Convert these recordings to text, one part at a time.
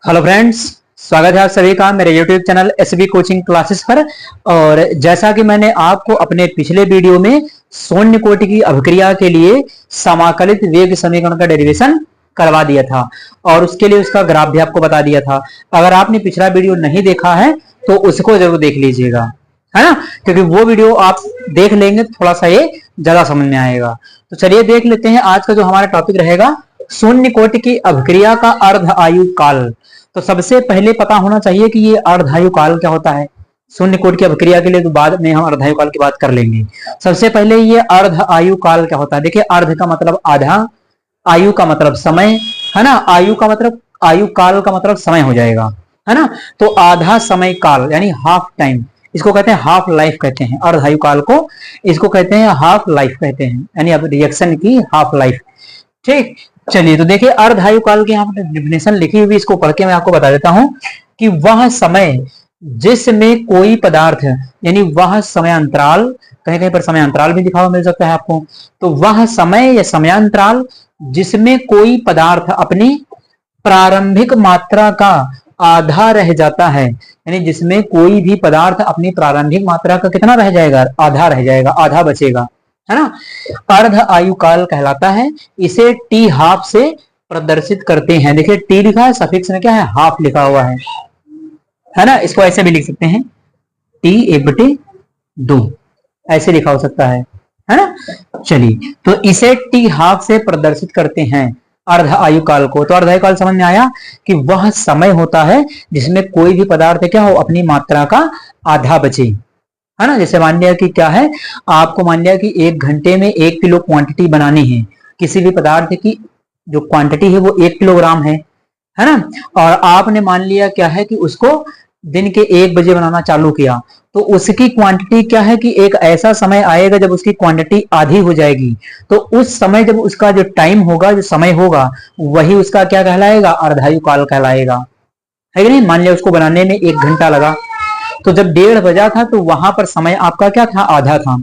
Hello friends, स्वागत है आप सभी का मेरे YouTube channel SB coaching classes पर। और जैसा कि मैंने आपको अपने पिछले वीडियो में शून्य कोटि की अभिक्रिया के लिए समाकलित वेग समीकरण का डेरिवेशन करवा दिया था और उसके लिए उसका ग्राफ भी आपको बता दिया था। अगर आपने पिछला वीडियो नहीं देखा है तो उसको जरूर देख लीजिएगा, है ना, क्योंकि वो वीडियो आप देख लेंगे थोड़ा सा ये ज्यादा समझ में आएगा। तो चलिए देख लेते हैं आज का जो हमारा टॉपिक रहेगा, शून्य कोटि की अभिक्रिया का अर्ध आयु काल। तो सबसे पहले पता होना चाहिए कि ये अर्धायु काल क्या होता है। शून्य कोटि की अभिक्रिया के लिए तो बाद में हम अर्धायु काल की बात कर लेंगे। सबसे पहले ये अर्ध आयु काल क्या होता है। देखिए, अर्ध का मतलब आधा, आयु का मतलब समय, है ना। आयु का मतलब, आयु काल का मतलब समय हो जाएगा, है ना। तो आधा समय काल यानी हाफ टाइम, इसको कहते हैं हाफ लाइफ कहते हैं। अर्धायु काल को इसको कहते हैं हाफ लाइफ कहते हैं, यानी अब रिएक्शन की हाफ लाइफ। ठीक, चलिए तो देखिए अर्धायु काल की यहाँ पर डेफिनेशन लिखी हुई, इसको पढ़ के मैं आपको बता देता हूं कि वह समय जिसमें कोई पदार्थ, यानी वह समय अंतराल, कहीं कहीं पर समय अंतराल भी लिखा हुआ मिल सकता है आपको। तो वह समय या समयांतराल जिसमें कोई पदार्थ अपनी प्रारंभिक मात्रा का आधा रह जाता है, यानी जिसमें कोई भी पदार्थ अपनी प्रारंभिक मात्रा का कितना रह जाएगा, आधा रह जाएगा, आधा बचेगा, है ना, अर्ध आयु काल कहलाता है। इसे टी हाफ से प्रदर्शित करते हैं। देखिए टी लिखा है, सफिक्स में क्या है, हाफ लिखा हुआ है ना। इसको ऐसे भी लिख सकते हैं, टी एक बटे दो, ऐसे लिखा हो सकता है ना। चलिए तो इसे टी हाफ से प्रदर्शित करते हैं अर्ध आयु काल को। तो अर्ध आयु काल समझ में आया कि वह समय होता है जिसमें कोई भी पदार्थ क्या हो, अपनी मात्रा का आधा बचे, है ना। जैसे मान लिया कि क्या है, आपको मान लिया कि 1 घंटे में 1 किलो क्वांटिटी बनानी है, किसी भी पदार्थ की जो क्वांटिटी है वो 1 किलोग्राम है ना। और आपने मान लिया क्या है कि उसको दिन के 1 बजे बनाना चालू किया, तो उसकी क्वांटिटी क्या है कि एक ऐसा समय आएगा जब उसकी क्वांटिटी आधी हो जाएगी। तो उस समय जब उसका जो टाइम होगा, जो समय होगा, वही उसका क्या कहलाएगा, अर्धायु काल कहलाएगा, है कि नहीं। मान लिया उसको बनाने में 1 घंटा लगा, तो जब 1:30 बजा था तो वहां पर समय आपका क्या था, आधा था।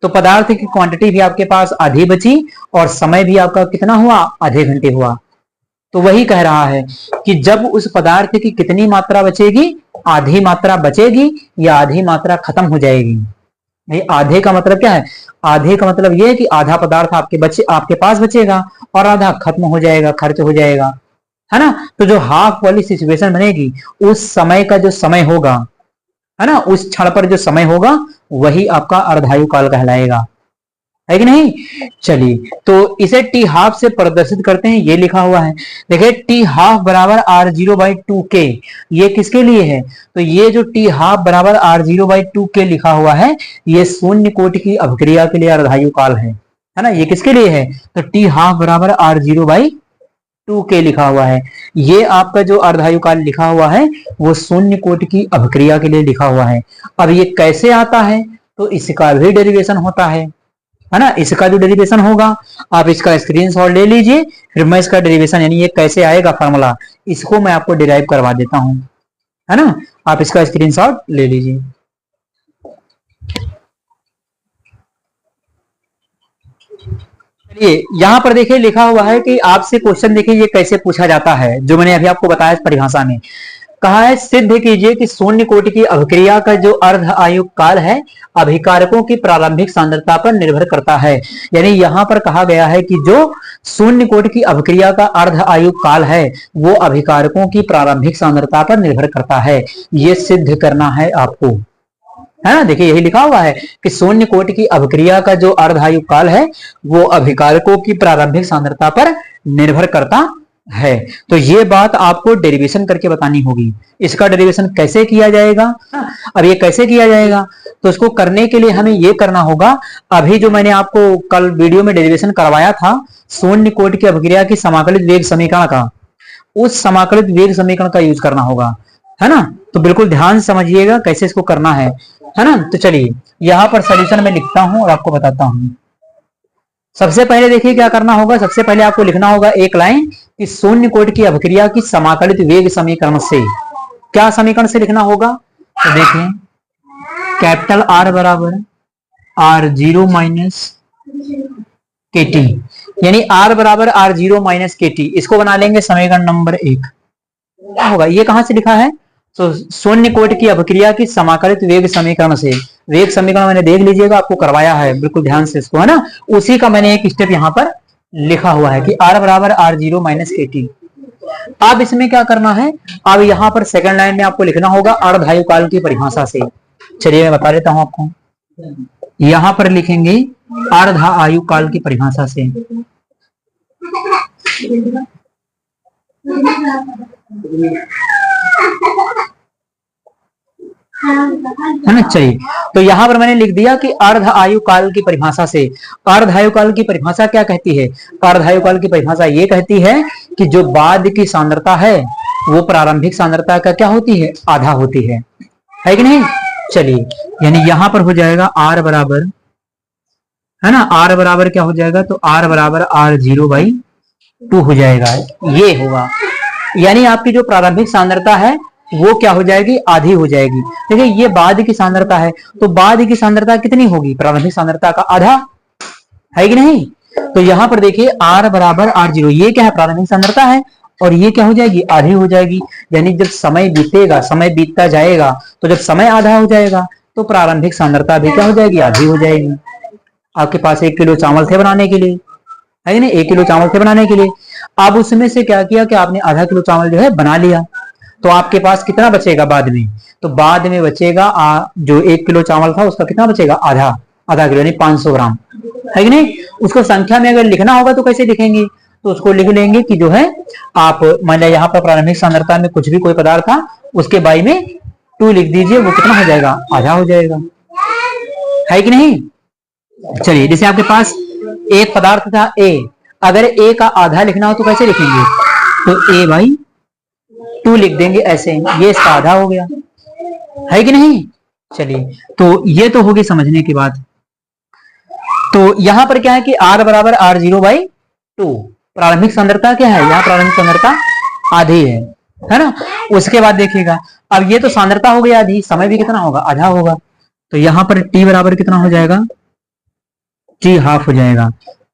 तो पदार्थ की क्वांटिटी भी आपके पास आधी बची और समय भी आपका कितना हुआ, आधे घंटे हुआ। तो वही कह रहा है कि जब उस पदार्थ की कितनी मात्रा बचेगी, आधी मात्रा बचेगी या आधी मात्रा खत्म हो जाएगी। नहीं, आधे का मतलब क्या है, आधे का मतलब यह है कि आधा पदार्थ आपके पास बचेगा और आधा खत्म हो जाएगा, खर्च हो जाएगा, है ना। तो जो हाफ वाली सिचुएशन बनेगी, उस समय का जो समय होगा, है ना, उस क्षण पर जो समय होगा वही आपका अर्धायु काल कहलाएगा, है कि नहीं। चलिए तो इसे टी हाफ से प्रदर्शित करते हैं, ये लिखा हुआ है। देखिए टी हाफ बराबर r0/2k, ये किसके लिए है, तो ये जो टी हाफ बराबर r0/2k लिखा हुआ है, ये शून्य कोटि की अभिक्रिया के लिए अर्धायु काल है ना। ये किसके लिए है, तो टी हाफ बराबर r0/2k लिखा हुआ है। ये आपका जो अर्धायु काल लिखा हुआ है वो शून्य कोटि की अभिक्रिया के लिए लिखा हुआ है। अब ये कैसे आता है, तो इसका भी डेरिवेशन होता है ना। इसका जो डेरिवेशन होगा, आप इसका स्क्रीनशॉट ले लीजिए, फिर मैं इसका डेरिवेशन यानी ये कैसे आएगा फार्मूला, इसको मैं आपको डिराइव करवा देता हूं, है ना। आप इसका स्क्रीनशॉट ले लीजिए। चलिए यहां पर देखिए लिखा हुआ है कि आपसे क्वेश्चन देखिए ये कैसे पूछा जाता है, जो मैंने अभी आपको बताया इस परिभाषा में। कहा है सिद्ध कीजिए कि शून्य कोटि की अभिक्रिया का जो अर्ध आयु काल है अभिकारकों की प्रारंभिक सांद्रता पर निर्भर करता है। यानी यहां पर कहा गया है कि जो शून्य कोटि की अभिक्रिया का अर्ध आयु काल है वो अभिकारकों की प्रारंभिक सांद्रता पर निर्भर करता है। ये सिद्ध करना है आपको, है ना। देखिए यही लिखा हुआ है कि शून्य कोटि की अभिक्रिया का जो अर्धायु काल है वो अभिकारकों की प्रारंभिक सांद्रता पर निर्भर करता है। तो ये बात आपको डेरिवेशन करके बतानी होगी। इसका डेरिवेशन कैसे किया जाएगा, अब ये कैसे किया जाएगा, तो इसको करने के लिए हमें ये करना होगा, अभी जो मैंने आपको कल वीडियो में डेरिवेशन करवाया था शून्य कोटि की अभिक्रिया की समाकलित वेग समीकरण का, उस समाकलित वेग समीकरण का यूज करना होगा, है ना। तो बिल्कुल ध्यान से समझिएगा कैसे इसको करना है ना। तो चलिए यहां पर सॉल्यूशन में लिखता हूं और आपको बताता हूं। सबसे पहले देखिए क्या करना होगा, सबसे पहले आपको लिखना होगा एक लाइन कि शून्य कोटि की अभिक्रिया की समाकलित वेग समीकरण से, क्या समीकरण से लिखना होगा, तो देखिए कैपिटल R बराबर r0 माइनस kt, यानी R बराबर r0 माइनस kt, इसको बना लेंगे समीकरण नंबर 1, क्या होगा, ये कहां से लिखा है, तो शून्य कोटि की अभिक्रिया की समाकलित वेग समीकरण से, वेग समीकरण मैंने देख लीजिएगा आपको करवाया है, बिल्कुल ध्यान से इसको, है ना, उसी का मैंने एक स्टेप यहाँ पर लिखा हुआ है कि r बराबर r0 माइनस के टी। अब इसमें क्या करना है, अब यहाँ पर सेकंड लाइन में आपको लिखना होगा अर्धायुकाल की परिभाषा से। चलिए मैं बता देता हूं आपको, यहां पर लिखेंगे अर्ध आयु काल की परिभाषा से, है ना। चलिए, तो यहां पर मैंने लिख दिया कि अर्ध आयु काल की परिभाषा से। अर्ध आयु काल की परिभाषा क्या कहती है, अर्ध आयु काल की परिभाषा ये कहती है कि जो बाद की सांद्रता है वो प्रारंभिक सांद्रता का क्या होती है, आधा होती है कि नहीं। चलिए, यानी यहां पर हो जाएगा आर बराबर, है ना, आर बराबर क्या हो जाएगा, तो आर बराबर r0/2 हो जाएगा, ये होगा। यानी आपकी जो प्रारंभिक सांद्रता है वो क्या हो जाएगी, आधी हो जाएगी। देखिए ये बाद की सांद्रता है, तो बाद की सांद्रता कितनी होगी, प्रारंभिक सांद्रता का आधा, है कि नहीं। तो यहां पर देखिए r बराबर r0, ये क्या है, प्रारंभिक सांद्रता है, और ये क्या हो जाएगी, आधी हो जाएगी। यानी जब समय बीतेगा, समय बीतता जाएगा, तो जब समय आधा हो जाएगा तो प्रारंभिक सांद्रता भी क्या हो जाएगी, आधी हो जाएगी। आपके पास 1 किलो चावल थे बनाने के लिए, है ना, 1 किलो चावल थे बनाने के लिए, अब उसमें से क्या किया कि आपने आधा किलो चावल जो है बना लिया, तो आपके पास कितना बचेगा बाद में, तो बाद में बचेगा जो 1 किलो चावल था उसका कितना बचेगा, आधा किलो, यानी 500 ग्राम, है कि नहीं। उसको संख्या में अगर लिखना होगा तो कैसे लिखेंगे, तो उसको लिख लेंगे कि जो है आप मान लिया यहाँ पर प्रारंभिक सांद्रता में कुछ भी कोई पदार्थ था उसके बाई में 2 लिख दीजिए, वो कितना हो जाएगा, आधा हो जाएगा, है कि नहीं। चलिए, जैसे आपके पास एक पदार्थ था A, अगर A का आधा लिखना हो तो कैसे लिखेंगे, तो A/2 लिख देंगे ऐसे, ये इसका आधा हो गया, है कि नहीं। चलिए, तो ये तो होगी समझने की बात। तो यहां पर क्या है कि r बराबर r0/2, प्रारंभिक सांद्रता क्या है, यहाँ प्रारंभिक सांद्रता आधी है ना। उसके बाद देखिएगा, अब ये तो सांद्रता हो गई आधी, समय भी कितना होगा, आधा होगा, तो यहां पर t बराबर कितना हो जाएगा, t हाफ हो जाएगा।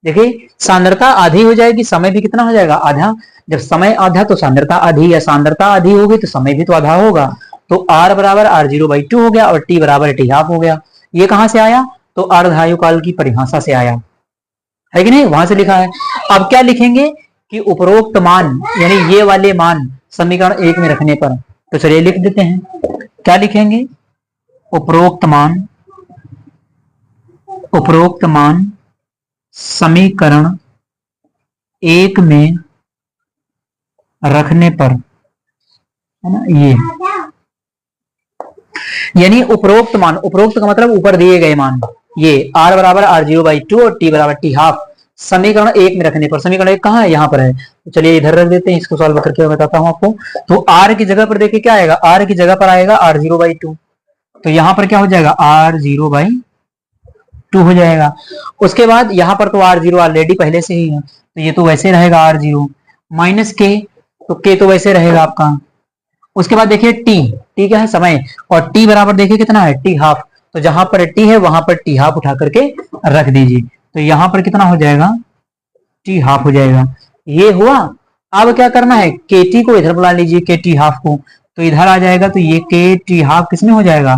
देखिए सांद्रता आधी हो जाएगी, समय भी कितना हो जाएगा, आधा। जब समय आधा तो सांद्रता आधी, या सांद्रता आधी होगी तो समय भी तो आधा होगा, तो r बराबर r0/2 हो गया और t बराबर t हाफ हो गया। ये कहां से आया, तो अर्धायु काल की परिभाषा से आया, है कि नहीं, वहां से लिखा है। अब क्या लिखेंगे कि उपरोक्त मान, यानी ये वाले मान समीकरण 1 में रखने पर, तो चलिए लिख देते हैं, क्या लिखेंगे, उपरोक्त मान समीकरण 1 में रखने पर, है ना, ये यानी उपरोक्त मान, उपरोक्त का मतलब ऊपर दिए गए मान, ये r बराबर r0/2 और t बराबर t हाफ समीकरण 1 में रखने पर, समीकरण 1 कहाँ है, यहाँ पर है, तो चलिए इधर रख देते हैं, इसको सॉल्व करके बताता हूं आपको। तो r की जगह पर देखिए क्या आएगा, r की जगह पर आएगा r0/2, तो यहाँ पर क्या हो जाएगा, r0/2 हो जाएगा। उसके बाद यहाँ पर तो r0 ऑलरेडी पहले से ही है, तो ये तो वैसे रहेगा r0 माइनस k, तो k तो वैसे रहेगा आपका। उसके बाद देखिए t क्या है, समय, और t बराबर देखिए कितना है, t हाफ, तो जहां पर t है वहां पर t हाफ उठा करके रख दीजिए, तो यहां पर कितना हो जाएगा, t हाफ हो जाएगा, ये हुआ। अब क्या करना है, kt को इधर बुला लीजिए, kt हाफ को, तो इधर आ जाएगा, तो ये kt हाफ किसमें हो जाएगा,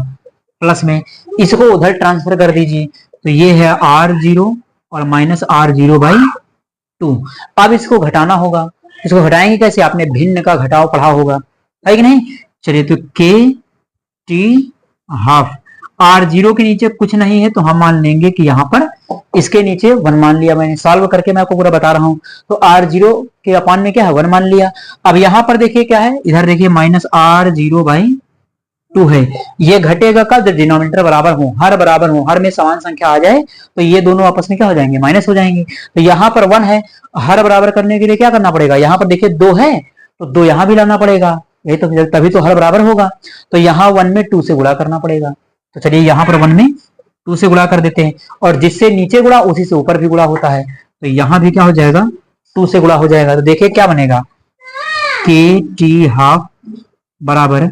प्लस में, इसको उधर ट्रांसफर कर दीजिए, तो ये है r0 और माइनस r0/2। अब इसको घटाना होगा, इसको घटाएंगे कैसे, आपने भिन्न का घटाव पढ़ा होगा, है कि नहीं। चलिए, तो के टी हाफ, r0 के नीचे कुछ नहीं है तो हम मान लेंगे कि यहाँ पर इसके नीचे 1 मान लिया, मैंने सॉल्व करके मैं आपको पूरा बता रहा हूं, तो r0 के अपान में क्या है, 1 मान लिया। अब यहाँ पर देखिए क्या है, इधर देखिए माइनस r0/2 है, ये घटेगा कब, जब डिनोमिनेटर बराबर हो, हर बराबर हो, हर में समान संख्या आ जाए तो ये दोनों आपस में क्या हो जाएंगे, माइनस हो जाएंगे। तो यहाँ पर 1 है, हर बराबर करने के लिए क्या करना पड़ेगा, यहाँ पर देखिए 2 है तो 2 यहाँ भी लाना पड़ेगा, यही तो, तभी तो हर बराबर होगा, तो यहाँ 1 में 2 से गुणा करना पड़ेगा। तो चलिए यहाँ पर 1 में 2 से गुणा कर देते हैं, और जिससे नीचे गुणा उसी से ऊपर भी गुणा होता है, तो यहाँ भी क्या हो जाएगा, 2 से गुणा हो जाएगा। तो देखिए क्या बनेगा, के टी हाफ बराबर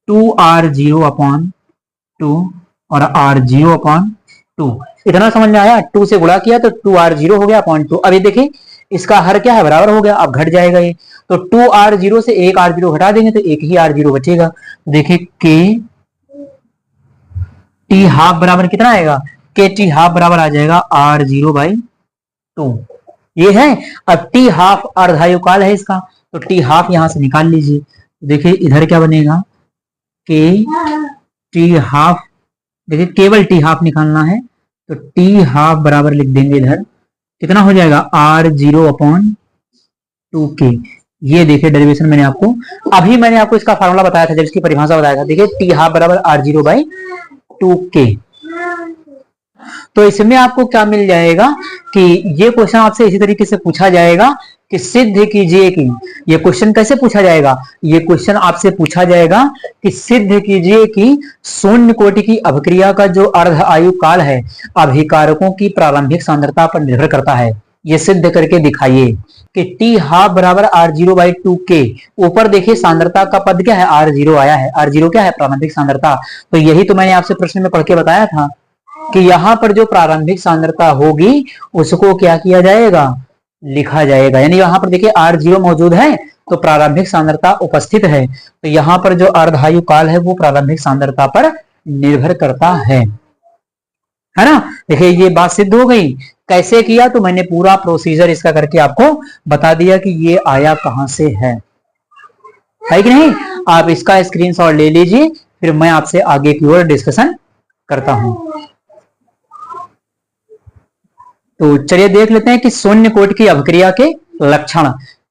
2r0/2 और r0/2, इतना समझ में आया। 2 से गुणा किया तो 2r0 हो गया अपॉन 2। अब ये देखिए इसका हर क्या है, बराबर हो गया, अब घट जाएगा ये। तो 2r0 से एक r0 घटा देंगे तो एक ही r0 बचेगा। देखिए के टी हाफ बराबर कितना आएगा, के टी हाफ बराबर आ जाएगा r0/2। ये है। अब टी हाफ अर्धायुकाल है इसका, तो टी हाफ यहां से निकाल लीजिए। देखिए इधर क्या बनेगा, के टी हाफ, देखिए केवल टी हाफ निकालना है तो टी हाफ बराबर लिख देंगे इधर, कितना हो जाएगा r0/2k। ये देखिए डेरिवेशन मैंने आपको इसका फार्मूला बताया था जब इसकी परिभाषा बताया था। देखिए टी हाफ बराबर r0/2k। तो इसमें आपको क्या मिल जाएगा कि ये क्वेश्चन आपसे इसी तरीके से पूछा जाएगा कि सिद्ध कीजिए कि, ये क्वेश्चन कैसे पूछा जाएगा, ये क्वेश्चन आपसे पूछा जाएगा कि सिद्ध कीजिए कि शून्य कोटि की अभिक्रिया का जो अर्ध आयु काल है अभिकारकों की प्रारंभिक सांद्रता पर निर्भर करता है। ये सिद्ध करके दिखाइए कि टी हाफ बराबर r0/2k। ऊपर देखिए सांद्रता का पद क्या है, r0 आया है, r0 क्या है, प्रारंभिक सांद्रता। तो यही तो मैंने आपसे प्रश्न में पढ़ के बताया था कि यहां पर जो प्रारंभिक सांद्रता होगी उसको क्या किया जाएगा, लिखा जाएगा। यानी यहां पर देखिए r0 मौजूद है तो प्रारंभिक सांद्रता उपस्थित है, तो यहां पर जो अर्धायु काल है वो प्रारंभिक सांद्रता पर निर्भर करता है ना। देखिए ये बात सिद्ध हो गई। कैसे किया, तो मैंने पूरा प्रोसीजर इसका करके आपको बता दिया कि ये आया कहां से है कि नहीं। आप इसका स्क्रीनशॉट ले लीजिए, फिर मैं आपसे आगे की ओर डिस्कशन करता हूं। तो चलिए देख लेते हैं कि शून्य कोटि की अभिक्रिया के लक्षण,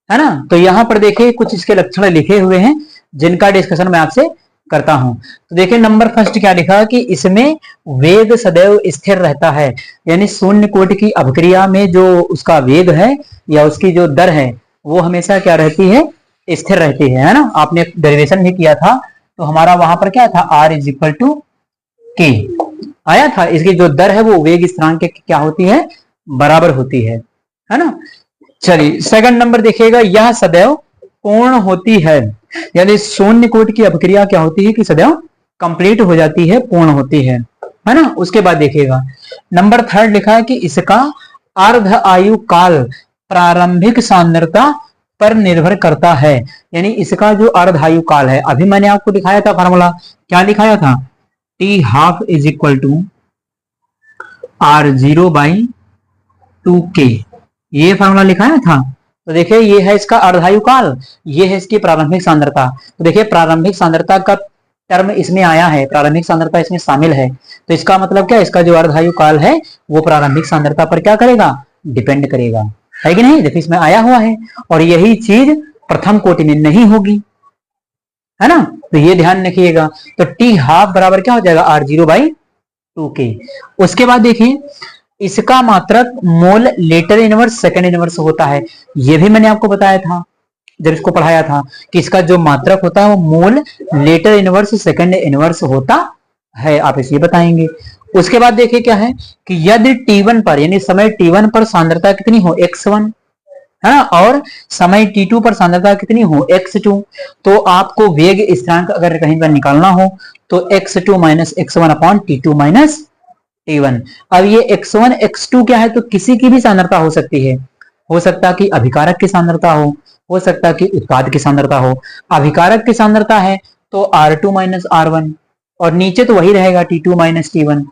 है ना। तो यहां पर देखिए कुछ इसके लक्षण लिखे हुए हैं जिनका डिस्कशन मैं आपसे करता हूं। तो देखिए नंबर फर्स्ट क्या लिखा कि इसमें वेग सदैव स्थिर रहता है। यानी शून्य कोटि की अभिक्रिया में जो उसका वेग है या उसकी जो दर है वो हमेशा क्या रहती है, स्थिर रहती है ना। आपने डेरिवेशन भी किया था तो हमारा वहां पर क्या था, r=k आया था। इसकी जो दर है वो वेग स्थिरांक के क्या होती है, बराबर होती है ना। चलिए सेकंड नंबर देखिएगा, यह सदैव पूर्ण होती है। यानी शून्य कोटि की अभिक्रिया क्या होती है कि सदैव कंप्लीट हो जाती है, पूर्ण होती है ना। उसके बाद देखिएगा नंबर थर्ड लिखा है कि इसका अर्ध आयु काल प्रारंभिक सांद्रता पर निर्भर करता है। यानी इसका जो अर्ध आयु काल है, अभी मैंने आपको दिखाया था फार्मूला, क्या दिखाया था, T half is equal to r0/2k, ये फार्मूला लिखाया था। तो देखिए ये है इसका अर्धायु काल, ये है इसकी प्रारंभिक सांद्रता। तो देखिए प्रारंभिक सांद्रता का टर्म इसमें आया है, प्रारंभिक सांद्रता इसमें शामिल है, तो इसका मतलब क्या, इसका जो अर्धायु काल है वो प्रारंभिक सांद्रता पर क्या करेगा, डिपेंड करेगा, है कि नहीं। देखिए इसमें आया हुआ है और यही चीज प्रथम कोटि में नहीं होगी, है ना। तो ये ध्यान रखिएगा। तो टी हाफ बराबर क्या हो जाएगा, r0/2k। उसके बाद देखिए इसका मात्रक मोल लेटर इनवर्स सेकंड इनवर्स होता है। ये भी मैंने आपको बताया था जब इसको पढ़ाया था कि इसका जो मात्रक होता है वो मोल लेटर इनवर्स सेकंड इनवर्स होता है, आप इसे बताएंगे। उसके बाद देखिए क्या है कि यदि t1 पर, यानी समय t1 पर सांद्रता कितनी हो, x1, है ना, और समय t2 पर सांद्रता कितनी हो, x2, तो आपको वेग स्थिरांक अगर कहीं पर निकालना हो तो x2 - x1 upon t2 - t1। अब ये x1 x2 क्या है, तो किसी की भी सांद्रता हो सकती है, हो सकता कि अभिकारक की सांद्रता हो सकता कि उत्पाद की सांद्रता हो। अभिकारक की सांद्रता है तो r2 - r1 और नीचे तो वही रहेगा t2 - t1।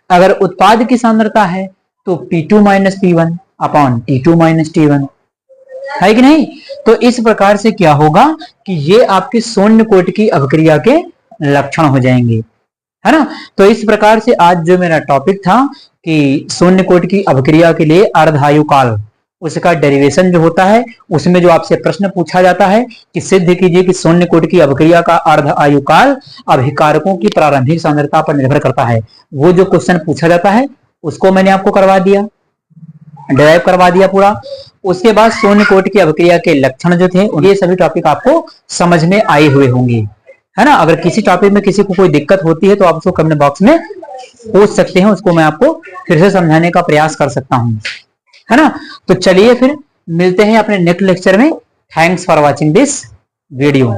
अगर उत्पाद की सांद्रता है तो p2 - p1 upon t2 - t1, है कि नहीं। तो इस प्रकार से क्या होगा कि ये आपके शून्य कोटि की अभिक्रिया के लक्षण हो जाएंगे, है ना। तो इस प्रकार से आज जो मेरा टॉपिक था कि शून्य कोटि की अभिक्रिया के लिए अर्धायु काल, उसका डेरिवेशन जो होता है उसमें जो आपसे प्रश्न पूछा जाता है कि सिद्ध कीजिए कि शून्य कोटि की अभिक्रिया का अर्ध आयु काल अभिकारकों की प्रारंभिक सांद्रता पर निर्भर करता है, वो जो क्वेश्चन पूछा जाता है उसको मैंने आपको करवा दिया, डिराइव करवा दिया पूरा। उसके बाद शून्य कोटि की अभिक्रिया के लक्षण जो थे ये सभी टॉपिक आपको समझ में आए हुए होंगे, है ना। अगर किसी टॉपिक में किसी को कोई दिक्कत होती है तो आप उसको कमेंट बॉक्स में पूछ सकते हैं, उसको मैं आपको फिर से समझाने का प्रयास कर सकता हूं, है ना। तो चलिए फिर मिलते हैं अपने नेक्स्ट लेक्चर में। Thanks for watching this video.